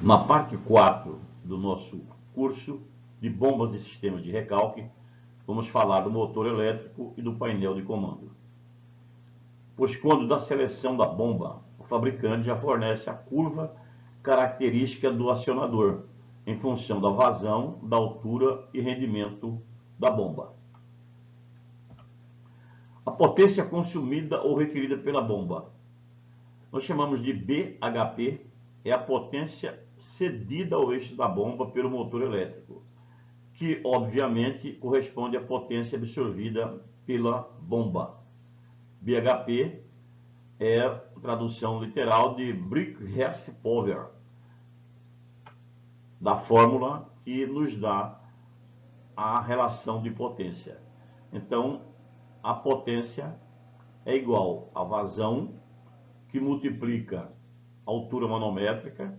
Na parte 4 do nosso curso de bombas e sistemas de recalque, vamos falar do motor elétrico e do painel de comando. Pois quando da seleção da bomba, o fabricante já fornece a curva característica do acionador, em função da vazão, da altura e rendimento da bomba. A potência consumida ou requerida pela bomba. Nós chamamos de BHP, é a potência cedida ao eixo da bomba pelo motor elétrico, que obviamente corresponde à potência absorvida pela bomba. BHP é a tradução literal de Briggs-Horsepower, da fórmula que nos dá a relação de potência. Então, a potência é igual à vazão, que multiplica a altura manométrica,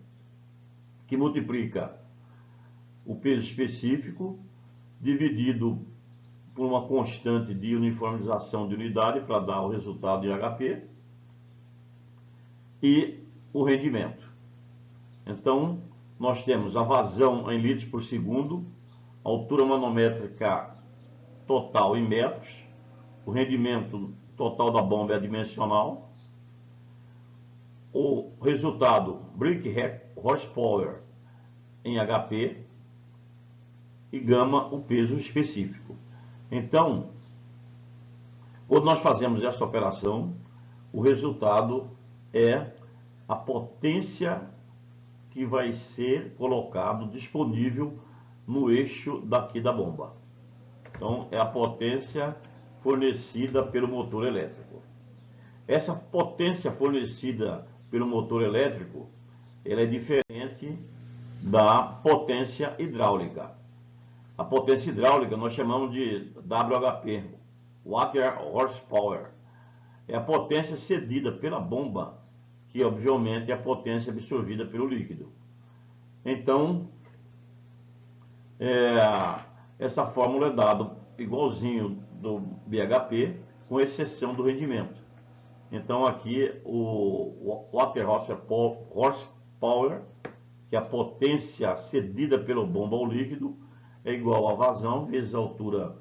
que multiplica o peso específico, dividido por uma constante de uniformização de unidade para dar o resultado de HP, e o rendimento. Então, nós temos a vazão em litros por segundo, a altura manométrica total em metros, o rendimento total da bomba é dimensional, o resultado Briggs-Horsepower em HP e gama o peso específico. Então, quando nós fazemos essa operação, o resultado é a potência que vai ser colocado disponível no eixo daqui da bomba. Então, é a potência fornecida pelo motor elétrico. Essa potência fornecida pelo motor elétrico, ela é diferente da potência hidráulica. A potência hidráulica nós chamamos de WHP, Water Horsepower. É a potência cedida pela bomba, que obviamente é a potência absorvida pelo líquido. Então, essa fórmula é dada igualzinho do BHP, com exceção do rendimento. Então aqui o Water Horsepower, que é a potência cedida pela bomba ao líquido, é igual a vazão vezes a altura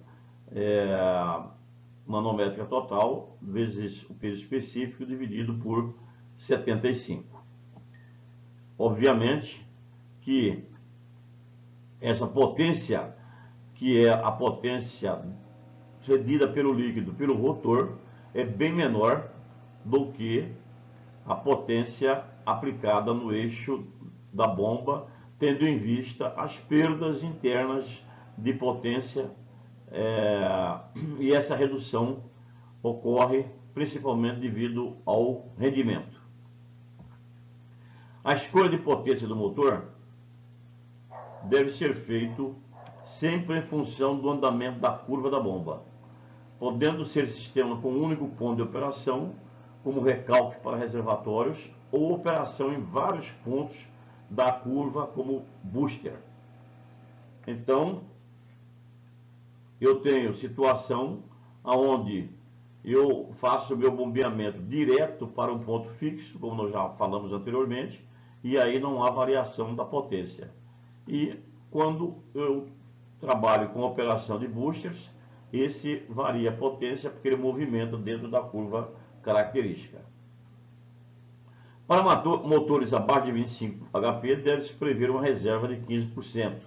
manométrica total, vezes o peso específico, dividido por 75. Obviamente que essa potência, que é a potência cedida pelo líquido pelo rotor, é bem menor do que a potência aplicada no eixo da bomba, tendo em vista as perdas internas de potência, e essa redução ocorre principalmente devido ao rendimento. A escolha de potência do motor deve ser feito sempre em função do andamento da curva da bomba, podendo ser sistema com um único ponto de operação, como recalque para reservatórios, ou operação em vários pontos da curva, como booster. Então, eu tenho situação onde eu faço o meu bombeamento direto para um ponto fixo, como nós já falamos anteriormente, e aí não há variação da potência. E quando eu trabalho com operação de boosters, esse varia a potência porque ele movimenta dentro da curva característica. Para motores abaixo de 25 HP, deve-se prever uma reserva de 15%.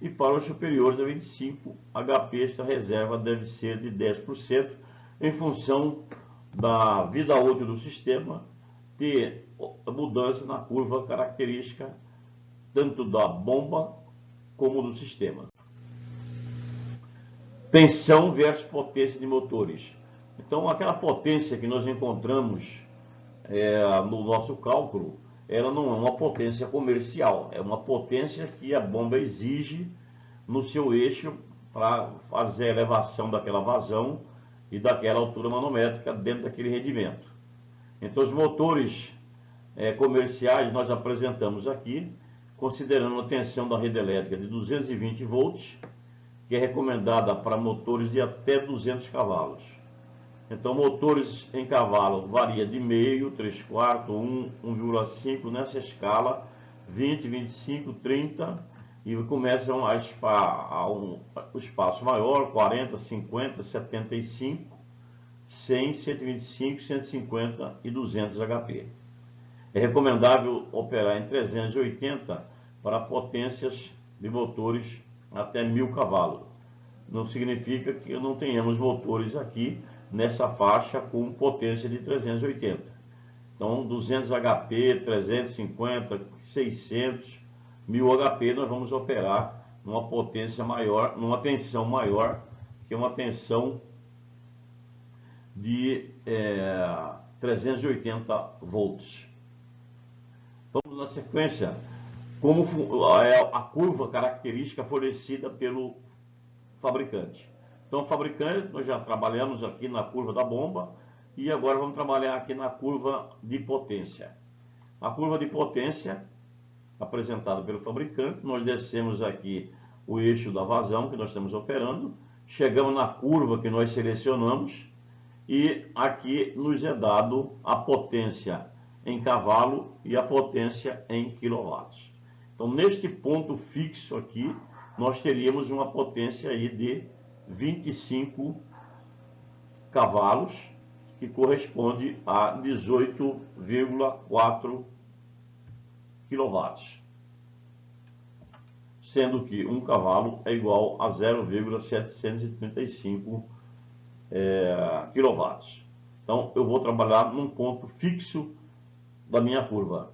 E para os superiores a 25 HP, esta reserva deve ser de 10%, em função da vida útil do sistema, ter mudança na curva característica, tanto da bomba como do sistema. Tensão versus potência de motores. Então, aquela potência que nós encontramos no nosso cálculo, ela não é uma potência comercial, é uma potência que a bomba exige no seu eixo para fazer a elevação daquela vazão e daquela altura manométrica dentro daquele rendimento. Então, os motores comerciais nós apresentamos aqui, considerando a tensão da rede elétrica de 220 volts, que é recomendada para motores de até 200 cavalos. Então, motores em cavalo varia de meio, 3/4, 1, 1,5, nessa escala, 20, 25, 30, e começam o espaço maior, 40, 50, 75, 100, 125, 150 e 200 HP. É recomendável operar em 380 para potências de motores até 1000 cavalos. Não significa que não tenhamos motores aqui nessa faixa com potência de 380. Então, 200 HP, 350, 600, 1000 HP, nós vamos operar numa potência maior, numa tensão maior, que é uma tensão de 380 volts. Vamos na sequência, como é a curva característica fornecida pelo fabricante. Então, o fabricante, nós já trabalhamos aqui na curva da bomba, e agora vamos trabalhar aqui na curva de potência. A curva de potência, apresentada pelo fabricante, nós descemos aqui o eixo da vazão que nós estamos operando, chegamos na curva que nós selecionamos, e aqui nos é dado a potência em cavalo e a potência em quilowatts. Então, neste ponto fixo aqui, nós teríamos uma potência aí de 25 cavalos, que corresponde a 18,4 quilowatts, sendo que um cavalo é igual a 0,735 quilowatts. Então, eu vou trabalhar num ponto fixo da minha curva.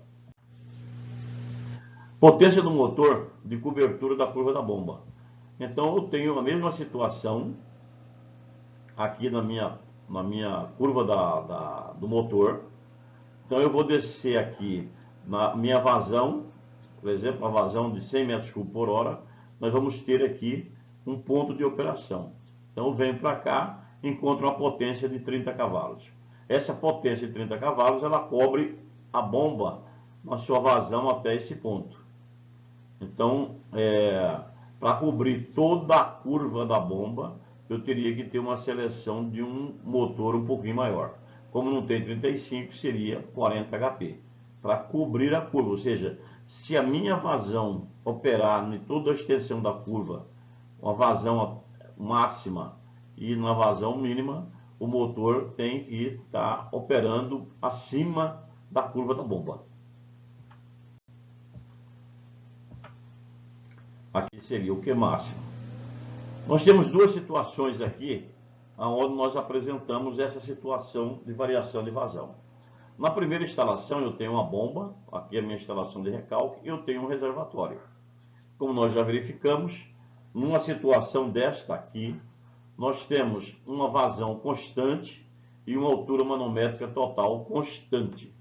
Potência do motor de cobertura da curva da bomba. Então, eu tenho a mesma situação aqui na minha curva do motor. Então, eu vou descer aqui na minha vazão, por exemplo, a vazão de 100 metros cúbicos por hora, nós vamos ter aqui um ponto de operação. Então, eu venho para cá, encontro uma potência de 30 cavalos. Essa potência de 30 cavalos, ela cobre a bomba na sua vazão até esse ponto. Então, para cobrir toda a curva da bomba, eu teria que ter uma seleção de um motor um pouquinho maior. Como não tem 35, seria 40 HP. Para cobrir a curva, ou seja, se a minha vazão operar em toda a extensão da curva, uma vazão máxima e na vazão mínima, o motor tem que estar operando acima da curva da bomba. Aqui seria o Q máximo. Nós temos duas situações aqui, onde nós apresentamos essa situação de variação de vazão. Na primeira instalação eu tenho uma bomba, aqui é a minha instalação de recalque, e eu tenho um reservatório. Como nós já verificamos, numa situação desta aqui, nós temos uma vazão constante e uma altura manométrica total constante.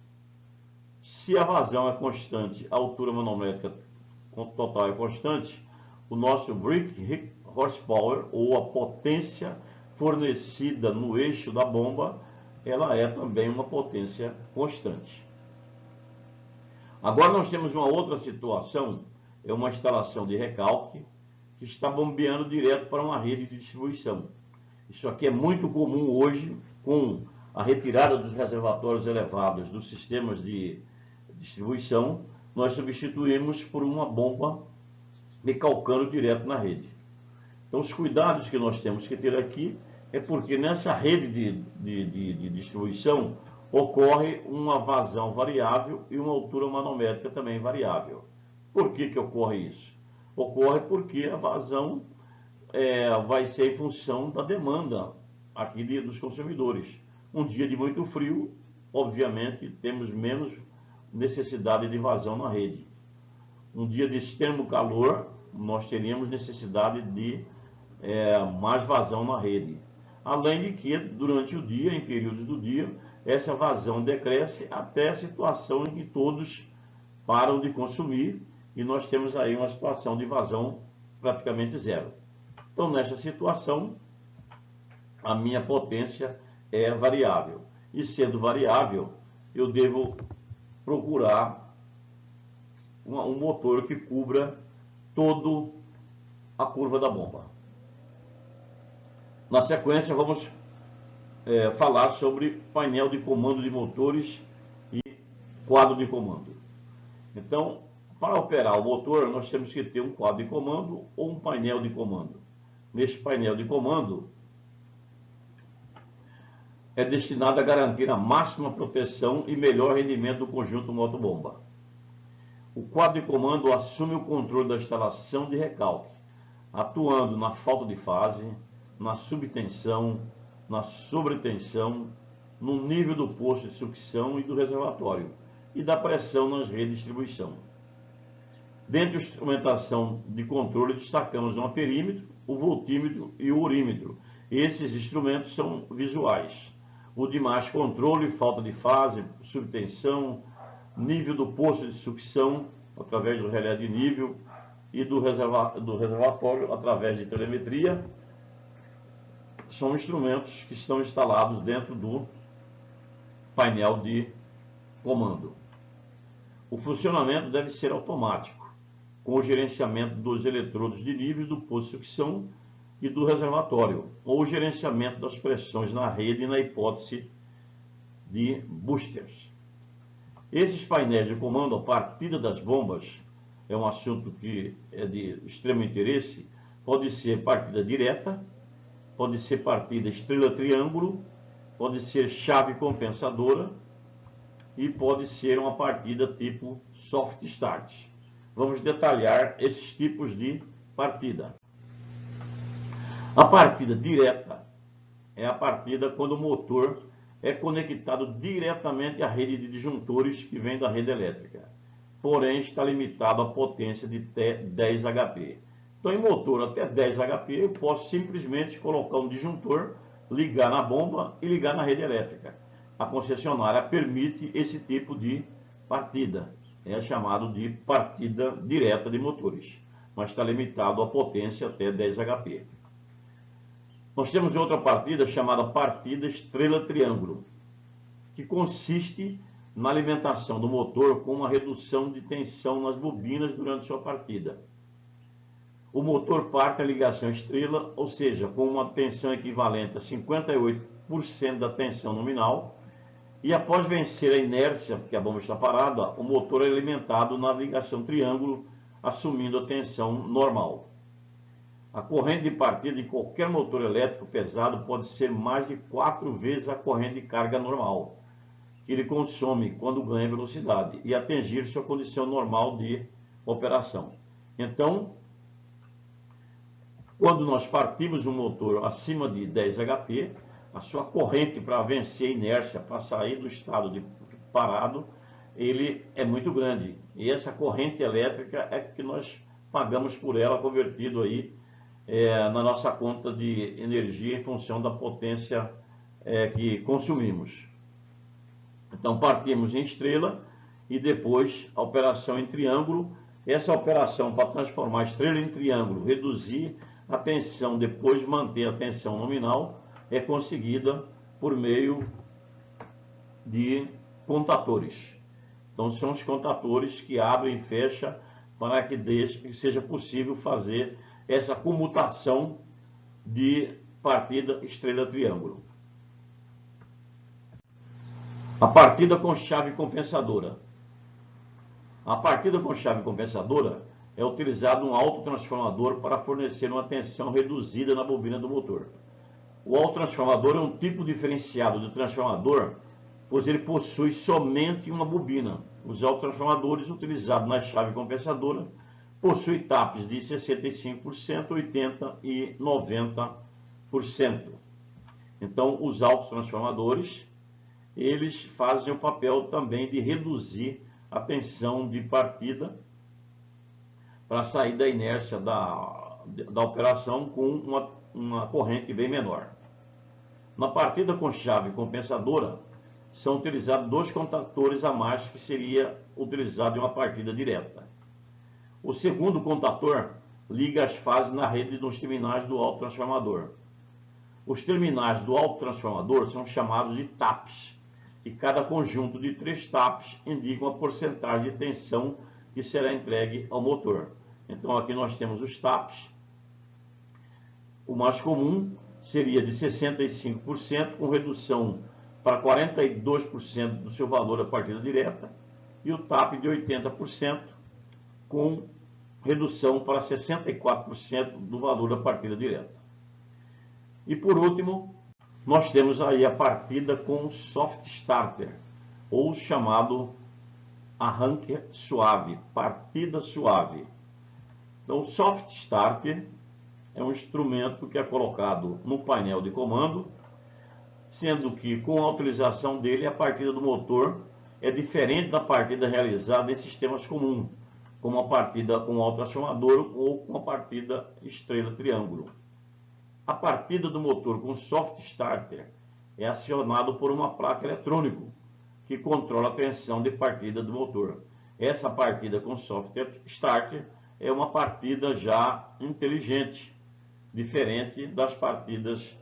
Se a vazão é constante, a altura manométrica total é constante, o nosso brake horsepower, ou a potência fornecida no eixo da bomba, ela é também uma potência constante. Agora nós temos uma outra situação, é uma instalação de recalque, que está bombeando direto para uma rede de distribuição. Isso aqui é muito comum hoje, com a retirada dos reservatórios elevados dos sistemas de distribuição, nós substituímos por uma bomba recalcando direto na rede. Então, os cuidados que nós temos que ter aqui é porque nessa rede de distribuição ocorre uma vazão variável e uma altura manométrica também variável. Por que ocorre isso? Ocorre porque a vazão vai ser em função da demanda aqui dos consumidores. Um dia de muito frio, obviamente, temos menos necessidade de vazão na rede. Um dia de extremo calor, nós teríamos necessidade de mais vazão na rede. Além de que, durante o dia, em períodos do dia, essa vazão decresce até a situação em que todos param de consumir e nós temos aí uma situação de vazão praticamente zero. Então, nessa situação, a minha potência é variável. E sendo variável, eu devo procurar um motor que cubra toda a curva da bomba. Na sequência, vamos falar sobre painel de comando de motores e quadro de comando. Então, Para operar o motor, nós temos que ter um quadro de comando ou um painel de comando. Neste painel de comando, é destinado a garantir a máxima proteção e melhor rendimento do conjunto motobomba. O quadro de comando assume o controle da instalação de recalque, atuando na falta de fase, na subtensão, na sobretensão, no nível do poço de sucção e do reservatório, e da pressão nas redes de distribuição. Dentro da instrumentação de controle, destacamos o amperímetro, o voltímetro e o urímetro. Esses instrumentos são visuais. O demais controle, falta de fase, subtensão, nível do poço de sucção, através do relé de nível, e do reservatório, através de telemetria, são instrumentos que estão instalados dentro do painel de comando. O funcionamento deve ser automático, com o gerenciamento dos eletrodos de nível do poço de sucção e do reservatório, ou o gerenciamento das pressões na rede na hipótese de boosters. Esses painéis de comando, a partida das bombas, é um assunto que é de extremo interesse, pode ser partida direta, pode ser partida estrela-triângulo, pode ser chave compensadora e pode ser uma partida tipo soft start. Vamos detalhar esses tipos de partida. A partida direta é a partida quando o motor é conectado diretamente à rede de disjuntores que vem da rede elétrica, porém está limitado à potência de até 10 HP. Então, em motor até 10 HP, eu posso simplesmente colocar um disjuntor, ligar na bomba e ligar na rede elétrica. A concessionária permite esse tipo de partida. É chamado de partida direta de motores, mas está limitado à potência até 10 HP. Nós temos outra partida chamada partida estrela-triângulo, que consiste na alimentação do motor com uma redução de tensão nas bobinas durante sua partida. O motor parte a ligação estrela, ou seja, com uma tensão equivalente a 58% da tensão nominal, e após vencer a inércia, porque a bomba está parada, o motor é alimentado na ligação triângulo, assumindo a tensão normal. A corrente de partida de qualquer motor elétrico pesado pode ser mais de 4 vezes a corrente de carga normal, que ele consome quando ganha velocidade, e atingir sua condição normal de operação. Então, quando nós partimos um motor acima de 10 HP, a sua corrente para vencer a inércia, para sair do estado de parado, ele é muito grande. E essa corrente elétrica é que nós pagamos por ela, convertido aí na nossa conta de energia em função da potência que consumimos. Então, partimos em estrela e depois a operação em triângulo. Essa operação para transformar a estrela em triângulo, reduzir a tensão, depois manter a tensão nominal, é conseguida por meio de contatores. Então, são os contatores que abrem e fecham para que seja possível fazer essa comutação de partida estrela-triângulo. A partida com chave compensadora. A partida com chave compensadora é utilizado um autotransformador para fornecer uma tensão reduzida na bobina do motor. O autotransformador é um tipo diferenciado de transformador, pois ele possui somente uma bobina. Os autotransformadores utilizados na chave compensadora possuem tapes de 65%, 80% e 90%. Então, os autotransformadores, eles fazem o papel também de reduzir a tensão de partida para sair da inércia da operação com uma corrente bem menor. Na partida com chave compensadora, são utilizados 2 contatores a mais que seria utilizado em uma partida direta. O segundo contator liga as fases na rede dos terminais do autotransformador. Os terminais do autotransformador são chamados de TAPs, e cada conjunto de 3 TAPs indica uma porcentagem de tensão que será entregue ao motor. Então, aqui nós temos os TAPs. O mais comum seria de 65%, com redução para 42% do seu valor da partida direta, e o TAP de 80%, com redução para 64% do valor da partida direta. E por último, nós temos aí a partida com soft starter, ou chamado arranque suave, partida suave. Então, o soft starter é um instrumento que é colocado no painel de comando, sendo que com a utilização dele a partida do motor é diferente da partida realizada em sistemas comuns, como a partida com autotransformador ou com a partida estrela-triângulo. A partida do motor com soft starter é acionado por uma placa eletrônica que controla a tensão de partida do motor. Essa partida com soft starter é uma partida já inteligente, diferente das partidas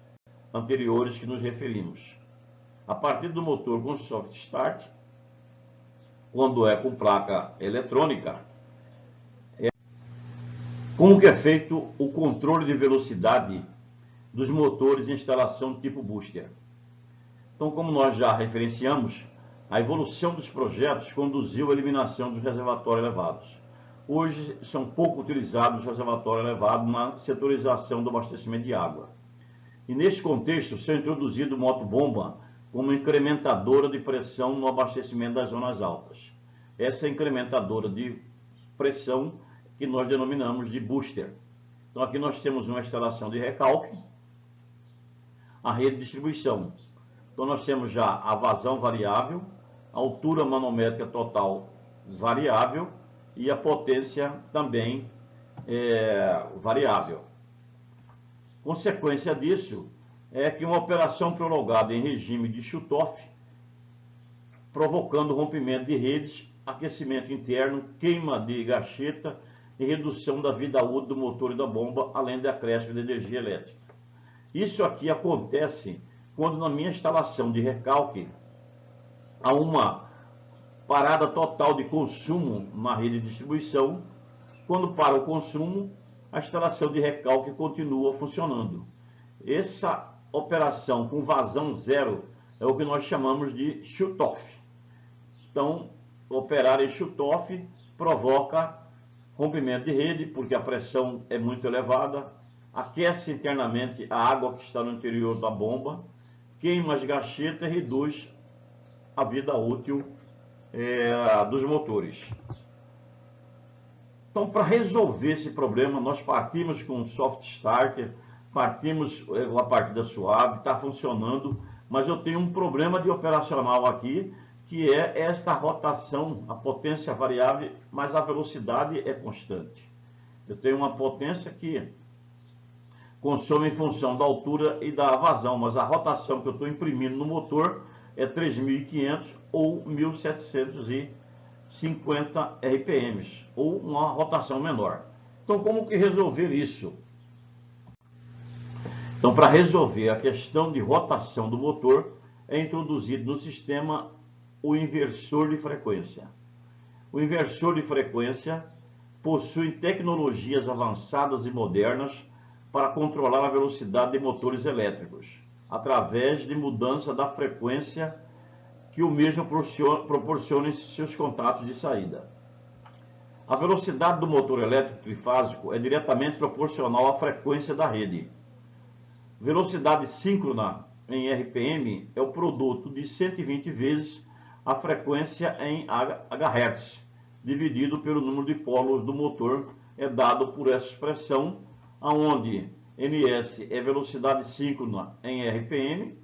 anteriores que nos referimos. A partida do motor com soft start, quando é com placa eletrônica, como que é feito o controle de velocidade dos motores em instalação tipo booster. Então, como nós já referenciamos, a evolução dos projetos conduziu à eliminação dos reservatórios elevados. Hoje são pouco utilizados os reservatórios elevados na setorização do abastecimento de água. E neste contexto, são introduzido motobomba como incrementadora de pressão no abastecimento das zonas altas. Essa incrementadora de pressão que nós denominamos de booster. Então aqui nós temos uma instalação de recalque, a rede de distribuição. Então nós temos já a vazão variável, a altura manométrica total variável e a potência também variável. Consequência disso é que uma operação prolongada em regime de shutoff, provocando rompimento de redes, aquecimento interno, queima de gacheta e redução da vida útil do motor e da bomba, além de acréscimo de energia elétrica. Isso aqui acontece quando na minha instalação de recalque há uma parada total de consumo na rede de distribuição. Quando para o consumo, a instalação de recalque continua funcionando. Essa operação com vazão zero é o que nós chamamos de shutoff. Então, operar em shutoff provoca rompimento de rede, porque a pressão é muito elevada, aquece internamente a água que está no interior da bomba, queima as gachetas e reduz a vida útil dos motores. Então, para resolver esse problema, nós partimos com um soft starter, partimos a partida suave, está funcionando, mas eu tenho um problema de operacional aqui, que é esta rotação, a potência variável, mas a velocidade é constante. Eu tenho uma potência que consome em função da altura e da vazão, mas a rotação que eu estou imprimindo no motor é 3.500 ou 1.750 RPMs, ou uma rotação menor. Então, como que resolver isso? Então, para resolver a questão de rotação do motor, é introduzido no sistema o inversor de frequência. O inversor de frequência possui tecnologias avançadas e modernas para controlar a velocidade de motores elétricos, através de mudança da frequência que o mesmo proporciona em seus contatos de saída. A velocidade do motor elétrico trifásico é diretamente proporcional à frequência da rede. Velocidade síncrona em RPM é o produto de 120 vezes a frequência em Hz, dividido pelo número de polos do motor, é dado por essa expressão, onde ns é velocidade síncrona em RPM,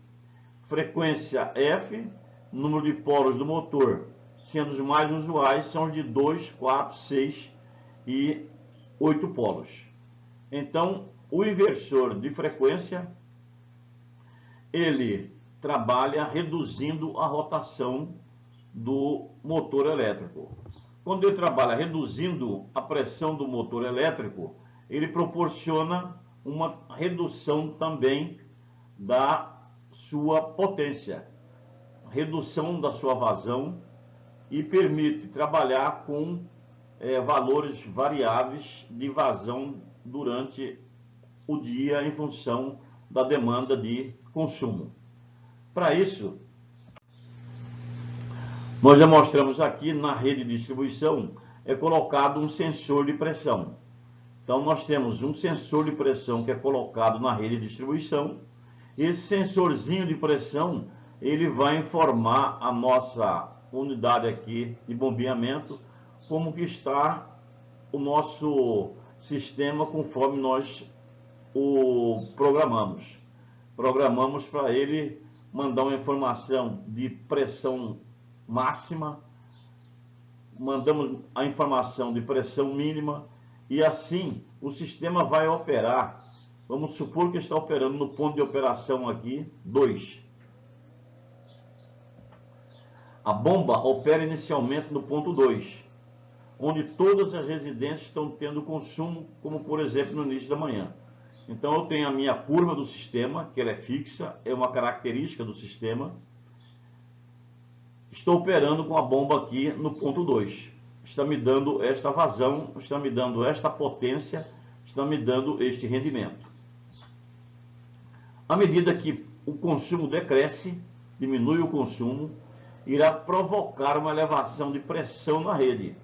frequência F, número de polos do motor, sendo os mais usuais são os de 2, 4, 6 e 8 polos. Então, o inversor de frequência, ele trabalha reduzindo a rotação do motor elétrico. Quando ele trabalha reduzindo a pressão do motor elétrico, ele proporciona uma redução também da sua potência, redução da sua vazão e permite trabalhar com valores variáveis de vazão durante o dia em função da demanda de consumo. Para isso, nós já mostramos aqui na rede de distribuição é colocado um sensor de pressão. Então nós temos um sensor de pressão que é colocado na rede de distribuição. Esse sensorzinho de pressão, ele vai informar a nossa unidade aqui de bombeamento como que está o nosso sistema conforme nós o programamos. Programamos para ele mandar uma informação de pressão máxima, mandamos a informação de pressão mínima e assim o sistema vai operar. Vamos supor que está operando no ponto de operação aqui 2. A bomba opera inicialmente no ponto 2, onde todas as residências estão tendo consumo, como por exemplo no início da manhã. Então eu tenho a minha curva do sistema, que ela é fixa, é uma característica do sistema. Estou operando com a bomba aqui no ponto 2. Está me dando esta vazão, está me dando esta potência, está me dando este rendimento. À medida que o consumo decresce, diminui o consumo, irá provocar uma elevação de pressão na rede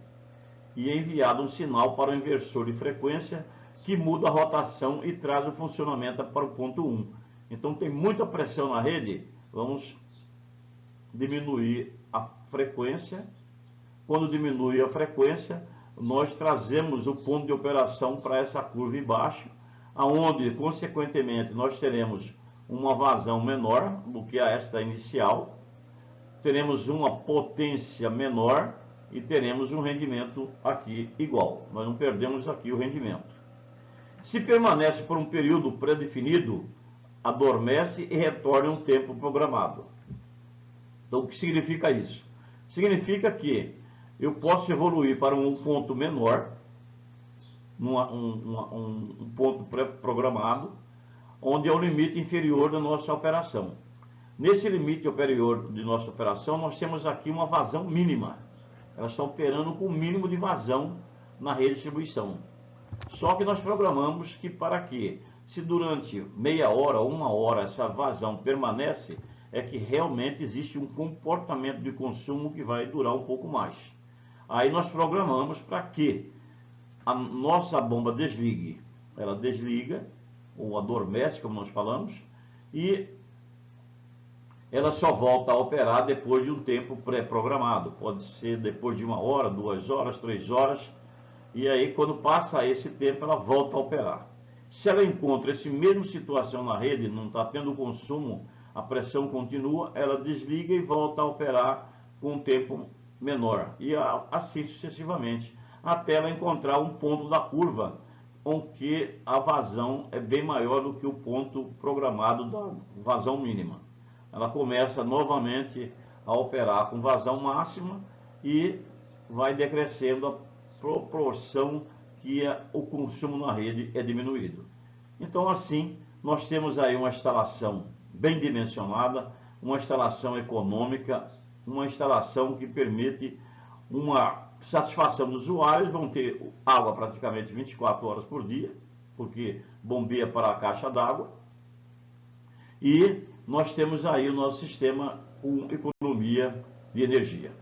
e é enviado um sinal para o inversor de frequência que muda a rotação e traz o funcionamento para o ponto 1. Então tem muita pressão na rede, vamos diminuir a frequência. Quando diminui a frequência, nós trazemos o ponto de operação para essa curva embaixo, aonde consequentemente nós teremos uma vazão menor do que esta inicial, teremos uma potência menor e teremos um rendimento aqui igual. Nós não perdemos aqui o rendimento. Se permanece por um período pré-definido, adormece e retorna em um tempo programado. Então, o que significa isso? Significa que eu posso evoluir para um ponto menor, um ponto pré-programado, onde é o limite inferior da nossa operação. Nesse limite inferior de nossa operação, nós temos aqui uma vazão mínima. Ela está operando com o mínimo de vazão na rede de distribuição. Só que nós programamos que para que, se durante meia hora ou uma hora essa vazão permanece, é que realmente existe um comportamento de consumo que vai durar um pouco mais. Aí nós programamos para que a nossa bomba desligue. Ela desliga, ou adormece, como nós falamos, e ela só volta a operar depois de um tempo pré-programado. Pode ser depois de 1 hora, 2 horas, 3 horas. E aí, quando passa esse tempo, ela volta a operar. Se ela encontra essa mesma situação na rede, não está tendo consumo, a pressão continua, ela desliga e volta a operar com um tempo menor. E assim sucessivamente, até ela encontrar um ponto da curva, onde a vazão é bem maior do que o ponto programado da vazão mínima. Ela começa novamente a operar com vazão máxima e vai decrescendo a proporção que o consumo na rede é diminuído. Então assim, nós temos aí uma instalação bem dimensionada, uma instalação econômica, uma instalação que permite uma satisfação dos usuários. Vão ter água praticamente 24 horas por dia, porque bombeia para a caixa d'água, e nós temos aí o nosso sistema com economia de energia.